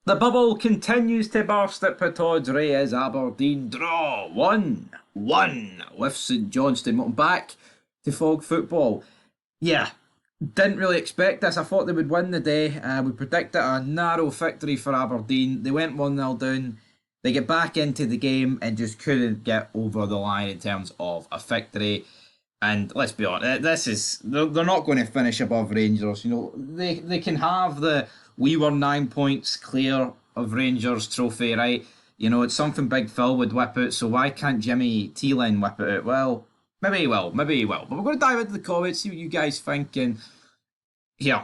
The bubble continues to burst at Pittodrie as Aberdeen draw 1-1 with St Johnstone. Welcome back to Fog Football. Yeah, didn't really expect this. I thought they would win the day. We predicted a narrow victory for Aberdeen. They went 1-0 down. They get back into the game and just couldn't get over the line in terms of a victory. And let's be honest, they're not going to finish above Rangers. You know, they can have the we were 9 points clear of Rangers trophy, right? You know, it's something Big Phil would whip out, so why can't Jimmy Thielen whip it out? Well, maybe he will, maybe he will. But we're going to dive into the comments, see what you guys think. And yeah,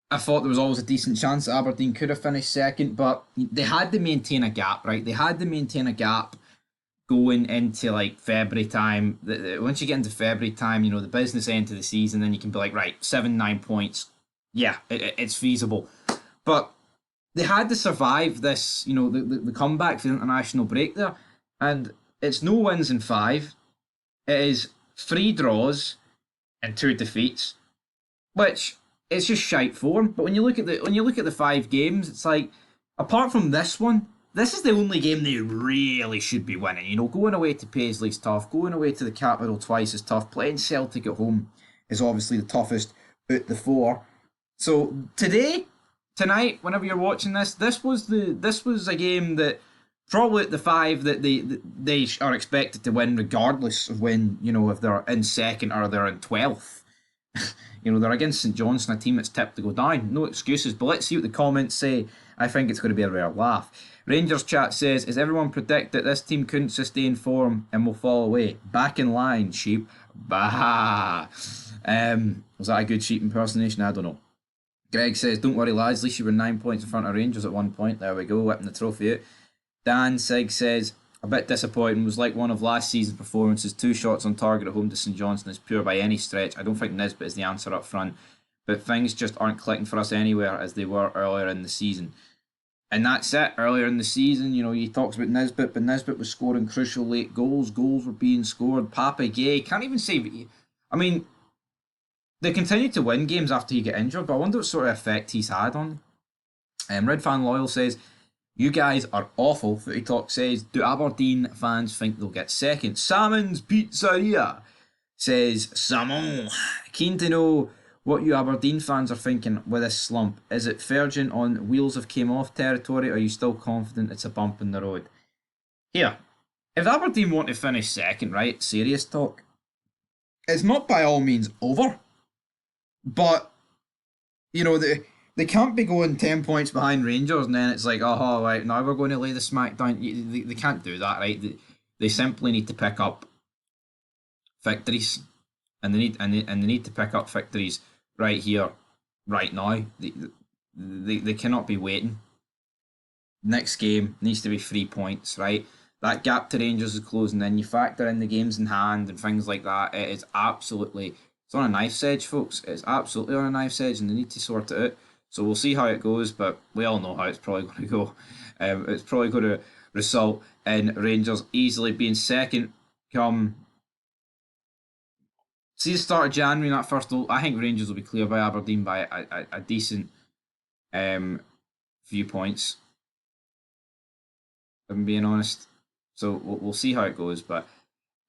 I thought there was always a decent chance that Aberdeen could have finished second, but they had to maintain a gap, right? They had to maintain a gap going into like February time. Once you get into February time, you know, the business end of the season, then you can be like, right, 7-9 points. Yeah, it's feasible. But they had to survive this, you know, the comeback for the international break there. And it's no wins in five. It is three draws and two defeats, which it's just shite form. But when you look at the 5 games, it's like apart from this one, this is the only game they really should be winning. You know, going away to Paisley's tough, going away to the capital twice is tough. Playing Celtic at home is obviously the toughest out the four. So tonight, whenever you're watching this, this was a game that probably at the five that they are expected to win, regardless of when, you know, if they're in second or they're in 12th. You know, they're against St Johnstone, a team that's tipped to go down. No excuses, but let's see what the comments say. I think it's going to be a rare laugh. Rangers chat says, is everyone predict that this team couldn't sustain form and will fall away? Back in line, sheep. Bah. Was that a good sheep impersonation? I don't know. Greg says, don't worry lads, at least you were 9 points in front of Rangers at one point. There we go, whipping the trophy out. Dan Sig says, a bit disappointing, was like one of last season's performances. 2 shots on target at home to St Johnstone is pure by any stretch. I don't think Nisbet is the answer up front, but things just aren't clicking for us anywhere as they were earlier in the season. And that's it. Earlier in the season, you know, he talks about Nisbet, but Nisbet was scoring crucial late goals. Goals were being scored. Papa Gay, can't even say. I mean, they continued to win games after he got injured, but I wonder what sort of effect he's had on them. Red Fan Loyal says, you guys are awful. Footy Talk says, do Aberdeen fans think they'll get second? Salmon's Pizzeria says, Salmon. Keen to know what you Aberdeen fans are thinking with this slump. Is it verging on wheels have came off territory, or are you still confident it's a bump in the road? Here, if Aberdeen want to finish second, right, serious talk, it's not by all means over. But, you know, they can't be going 10 points behind Rangers and then it's like, oh, right, now we're going to lay the smack down. They can't do that, right? They simply need to pick up victories. And they need to pick up victories right here, right now. They cannot be waiting. Next game needs to be 3 points, right? That gap to Rangers is closing in. You factor in the games in hand and things like that. It is absolutely... It's on a knife's edge, folks. It's absolutely on a knife's edge, and they need to sort it out. So we'll see how it goes, but we all know how it's probably going to go. It's probably going to result in Rangers easily being second come... See the start of January, that first goal. I think Rangers will be clear by Aberdeen by a decent few points, if I'm being honest. So we'll see how it goes. But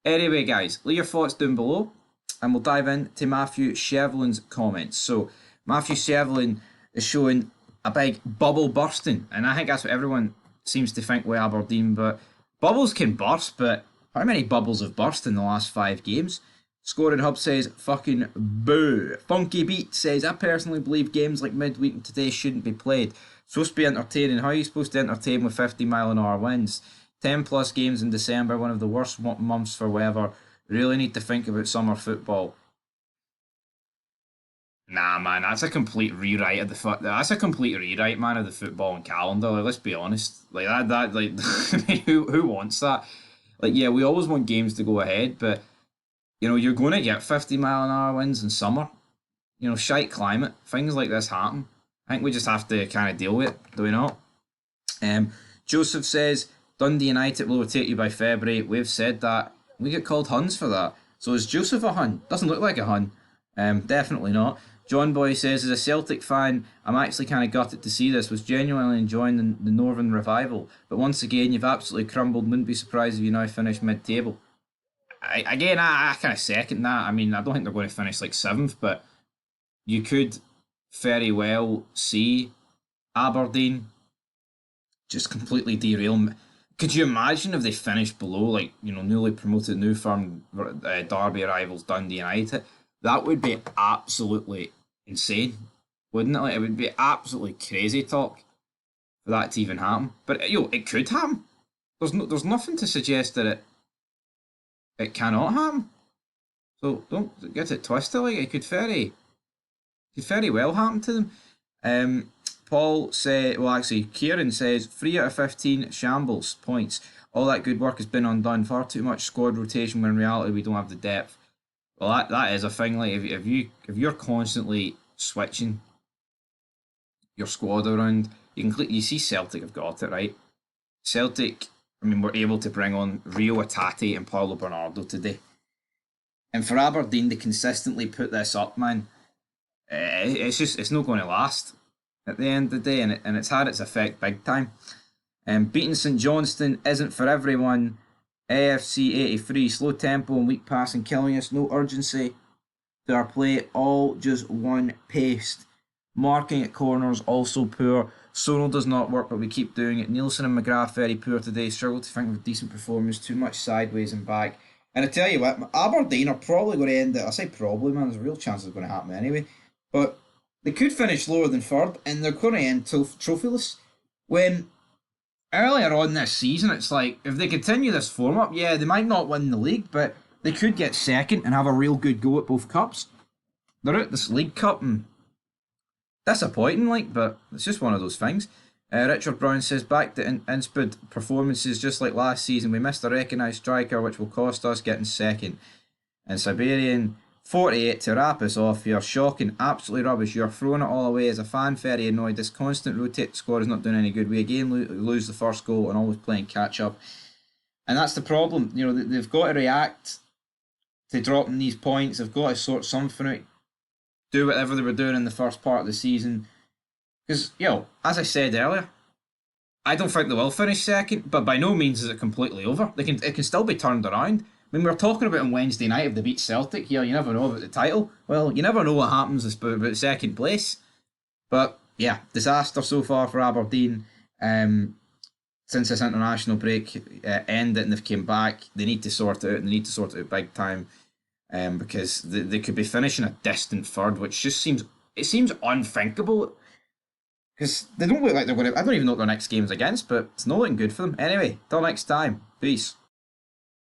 anyway, guys, leave your thoughts down below. And we'll dive into Matthew Shevlin's comments. So Matthew Shevlin is showing a big bubble bursting. And I think that's what everyone seems to think with Aberdeen. But bubbles can burst, but how many bubbles have burst in the last 5 games? Scoring Hub says, fucking boo. Funky Beat says, I personally believe games like midweek and today shouldn't be played. Supposed to be entertaining. How are you supposed to entertain with 50-mile-an-hour winds? 10 plus games in December, one of the worst months for weather. Really need to think about summer football. Nah, man, that's a complete rewrite of the That's a complete rewrite, man, of the footballing calendar. Like, let's be honest. Like like, I mean, who wants that? Like, yeah, we always want games to go ahead, but you know, you're going to get 50-mile-an-hour winds in summer. You know, shite climate, things like this happen. I think we just have to kind of deal with it, do we not? Joseph says, Dundee United will overtake you by February. We've said that. We get called Huns for that. So is Joseph a Hun? Doesn't look like a Hun. Definitely not. John Boy says, as a Celtic fan, I'm actually kind of gutted to see this. Was genuinely enjoying the Northern revival. But once again, you've absolutely crumbled. Wouldn't be surprised if you now finish mid-table. I kind of second that. I mean, I don't think they're going to finish like 7th, but you could very well see Aberdeen just completely derail. Could you imagine if they finished below, like, newly promoted New Firm, Derby rivals Dundee United? That would be absolutely insane, wouldn't it? Like, it would be absolutely crazy talk for that to even happen. But it could happen. There's nothing to suggest that it cannot happen. So don't get it twisted. Like, it could very well happen to them. Paul said, well, actually, Kieran says 3 out of 15 shambles points. All that good work has been undone. Far too much squad rotation when in reality we don't have the depth. Well, that is a thing. Like, if you're constantly switching your squad around, you see Celtic have got it right. Celtic, I mean, were able to bring on Rio Atati and Paulo Bernardo today, and for Aberdeen to consistently put this up, man, it's not going to last at the end of the day, and it's had its effect big time. Beating St Johnstone isn't for everyone. AFC 83, slow tempo and weak passing killing us, no urgency to our play, all just one paced. Marking at corners also poor. Sonal does not work, but we keep doing it. Nielsen and McGrath very poor today. Struggle to think of a decent performance. Too much sideways and back. And I tell you what, Aberdeen are probably going to end it. I say probably, man. There's a real chance it's going to happen anyway. But they could finish lower than 3rd, and they're going to end trophyless. When earlier on this season, it's like, if they continue this form up, yeah, they might not win the league, but they could get 2nd and have a real good go at both cups. They're at this League Cup, and disappointing, like, but it's just one of those things. Richard Brown says, back to Inspud performances just like last season. We missed a recognised striker, which will cost us getting 2nd. And Siberian 48 to wrap us off here. Shocking, absolutely rubbish. You're throwing it all away. As a fan, very annoyed. This constant rotate score is not doing any good. We again lose the first goal and always playing catch up. And that's the problem. They've got to react to dropping these points. They've got to sort something out. Do whatever they were doing in the first part of the season. Because, as I said earlier, I don't think they will finish 2nd, but by no means is it completely over. It can still be turned around. I mean, we were talking about on Wednesday night if they beat Celtic. You never know about the title. Well, you never know what happens about 2nd place. But, yeah, disaster so far for Aberdeen. Since this international break ended and they've came back, they need to sort it out, and they need to sort it out big time. Because they could be finishing a distant 3rd, which just seems unthinkable. Because they don't look like they're going to... I don't even know what their next game is against, but it's not looking good for them. Anyway, till next time. Peace.